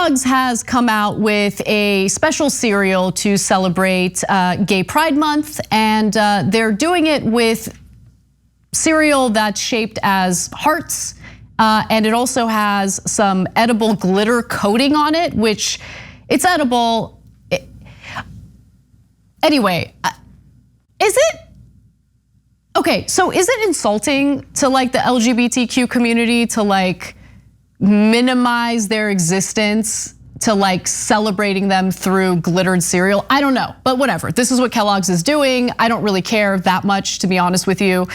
Kellogg's has come out with a special cereal to celebrate Gay Pride Month, and they're doing it with cereal that's shaped as hearts, and it also has some edible glitter coating on it, which it's edible. Anyway, is it? Okay, so is it insulting to like the LGBTQ community to like minimize their existence to like celebrating them through glittered cereal? I don't know, but whatever. This is what Kellogg's is doing. I don't really care that much, to be honest with you,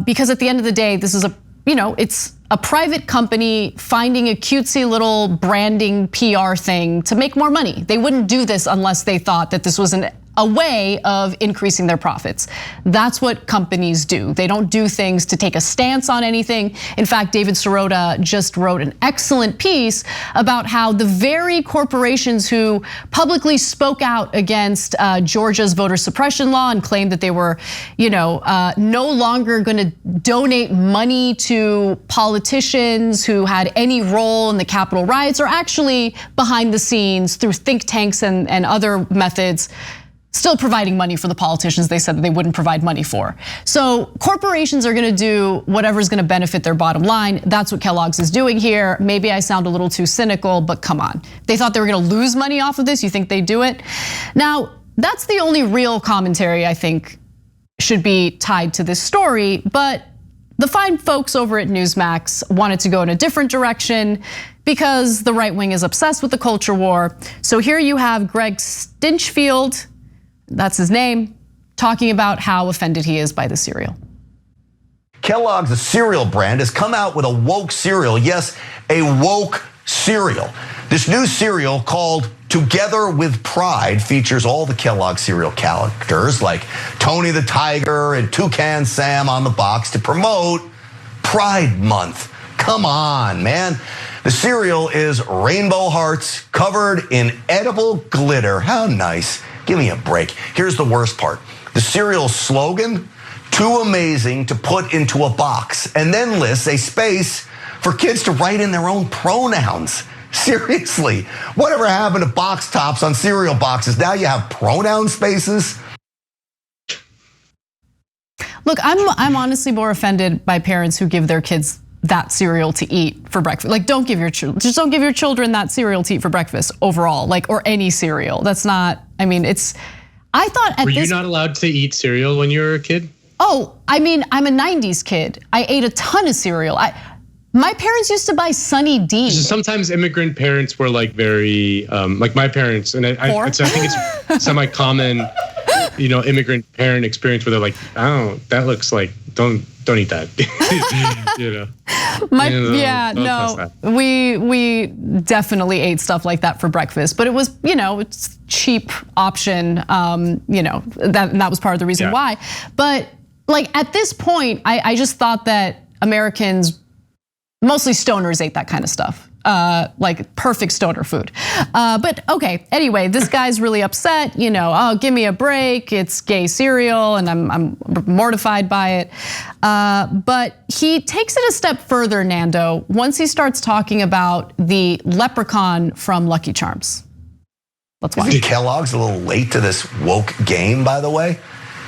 because at the end of the day, this is it's a private company finding a cutesy little branding PR thing to make more money. They wouldn't do this unless they thought that this was a way of increasing their profits. That's what companies do. They don't do things to take a stance on anything. In fact, David Sirota just wrote an excellent piece about how the very corporations who publicly spoke out against Georgia's voter suppression law and claimed that they were, no longer going to donate money to politicians who had any role in the Capitol riots are actually behind the scenes through think tanks and other methods, still providing money for the politicians they said that they wouldn't provide money for. So corporations are gonna do whatever's gonna benefit their bottom line. That's what Kellogg's is doing here. Maybe I sound a little too cynical, but come on. They thought they were gonna lose money off of this, you think they'd do it? Now, that's the only real commentary I think should be tied to this story, but the fine folks over at Newsmax wanted to go in a different direction because the right wing is obsessed with the culture war. So here you have Grant Stinchfield, that's his name, talking about how offended he is by the cereal. Kellogg's, a cereal brand, has come out with a woke cereal. Yes, a woke cereal. This new cereal called Together with Pride features all the Kellogg cereal characters like Tony the Tiger and Toucan Sam on the box to promote Pride Month. Come on, man. The cereal is rainbow hearts covered in edible glitter. How nice. Give me a break. Here's the worst part. The cereal slogan, too amazing to put into a box, and then lists a space for kids to write in their own pronouns. Seriously, whatever happened to box tops on cereal boxes? Now you have pronoun spaces. Look, I'm honestly more offended by parents who give their kids that cereal to eat for breakfast. Like, don't give your children that cereal to eat for breakfast overall, like, or any cereal. That's not, I thought Were you not allowed to eat cereal when you were a kid? Oh, I'm a 90s kid. I ate a ton of cereal. My parents used to buy Sunny D. Sometimes immigrant parents were like very, like my parents, and I think it's semi-common, immigrant parent experience where they're like, oh, that looks like, don't eat that. We definitely ate stuff like that for breakfast, but it was, it's cheap option, that was part of the reason why. But like at this point, I just thought that Americans, mostly stoners, ate that kind of stuff. Like perfect stoner food. But okay, anyway, this guy's really upset, oh, give me a break, it's gay cereal, and I'm mortified by it. But he takes it a step further, Nando, once he starts talking about the Leprechaun from Lucky Charms. Let's watch. Isn't Kellogg's a little late to this woke game, by the way?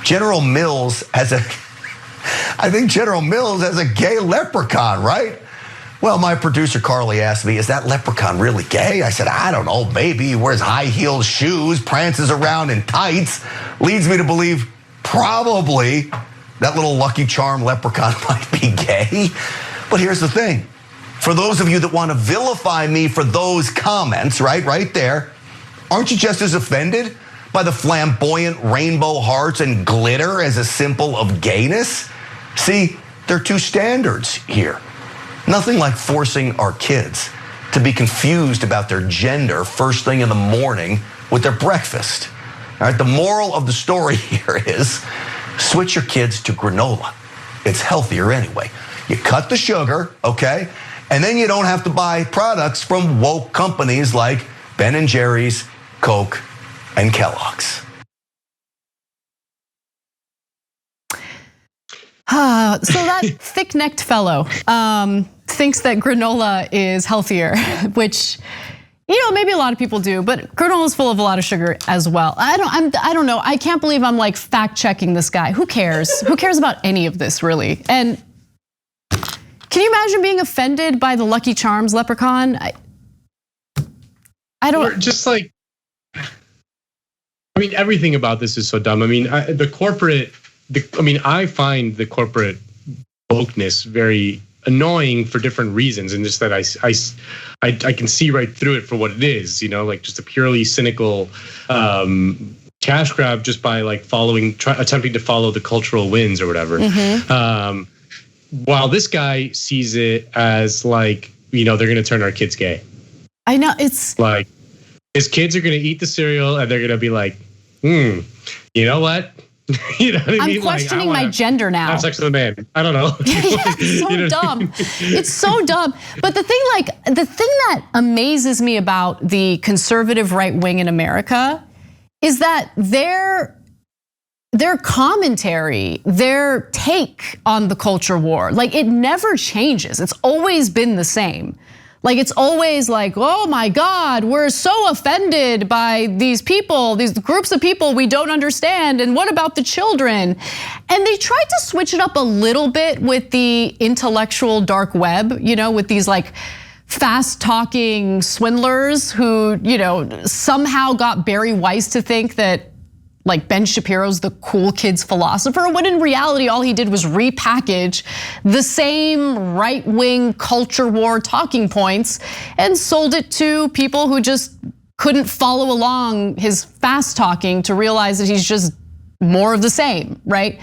General Mills has I think General Mills has a gay leprechaun, right? Well, my producer Carly asked me, is that leprechaun really gay? I said, I don't know, maybe. He wears high-heeled shoes, prances around in tights. Leads me to believe probably that little Lucky Charm leprechaun might be gay. But here's the thing. For those of you that want to vilify me for those comments, right there, aren't you just as offended by the flamboyant rainbow hearts and glitter as a symbol of gayness? See, there are two standards here. Nothing like forcing our kids to be confused about their gender first thing in the morning with their breakfast. All right, the moral of the story here is switch your kids to granola. It's healthier anyway. You cut the sugar, okay? And then you don't have to buy products from woke companies like Ben & Jerry's, Coke, and Kellogg's. So that thick-necked fellow thinks that granola is healthier, which Maybe a lot of people do, but granola is full of a lot of sugar as well. I don't know. I can't believe I'm like fact checking this guy. Who cares? Who cares about any of this really? And can you imagine being offended by the Lucky Charms leprechaun? I don't. Just like, I mean, everything about this is so dumb. I mean, I find the corporate wokeness very annoying for different reasons, and just that I can see right through it for what it is, like just a purely cynical cash grab just by like attempting to follow the cultural winds or whatever. While this guy sees it as like, they're going to turn our kids gay. I know, it's like his kids are going to eat the cereal and they're going to be like, you know what? You know what I mean? I'm questioning my gender now. Have sex with a man. I don't know. It's so dumb. It's so dumb. But the thing that amazes me about the conservative right wing in America is that their commentary, their take on the culture war, like it never changes. It's always been the same. Like it's always like, oh my God, we're so offended by these people, these groups of people we don't understand. And what about the children? And they tried to switch it up a little bit with the intellectual dark web, with these like fast talking swindlers who, somehow got Barry Weiss to think that like Ben Shapiro's the cool kids philosopher, when in reality, all he did was repackage the same right-wing culture war talking points and sold it to people who just couldn't follow along his fast talking to realize that he's just more of the same, right?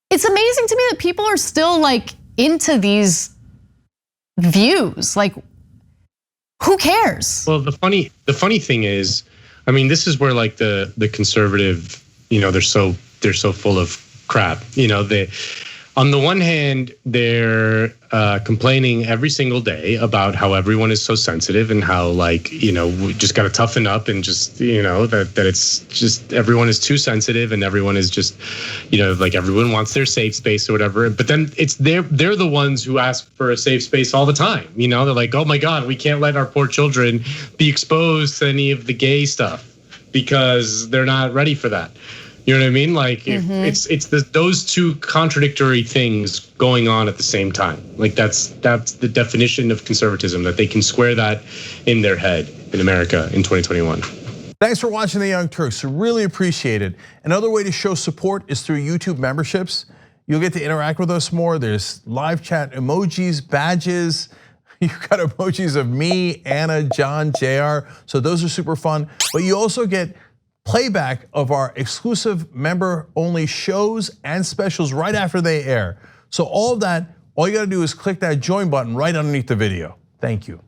It's amazing to me that people are still like into these views. Like, who cares? Well, the funny thing is, I mean, this is where like the conservative, they're so full of crap. On the one hand, they're complaining every single day about how everyone is so sensitive and how like, we just got to toughen up and just, that it's just everyone is too sensitive and everyone is just, like everyone wants their safe space or whatever. But then they're the ones who ask for a safe space all the time. They're like, oh my God, we can't let our poor children be exposed to any of the gay stuff because they're not ready for that. You know what I mean? Like it's those two contradictory things going on at the same time. Like that's the definition of conservatism, that they can square that in their head in America in 2021. Thanks for watching The Young Turks. We really appreciate it. Another way to show support is through YouTube memberships. You'll get to interact with us more. There's live chat emojis, badges. You've got emojis of me, Anna, John, JR. So those are super fun. But you also get playback of our exclusive member-only shows and specials right after they air. So all of that, all you gotta do is click that join button right underneath the video. Thank you.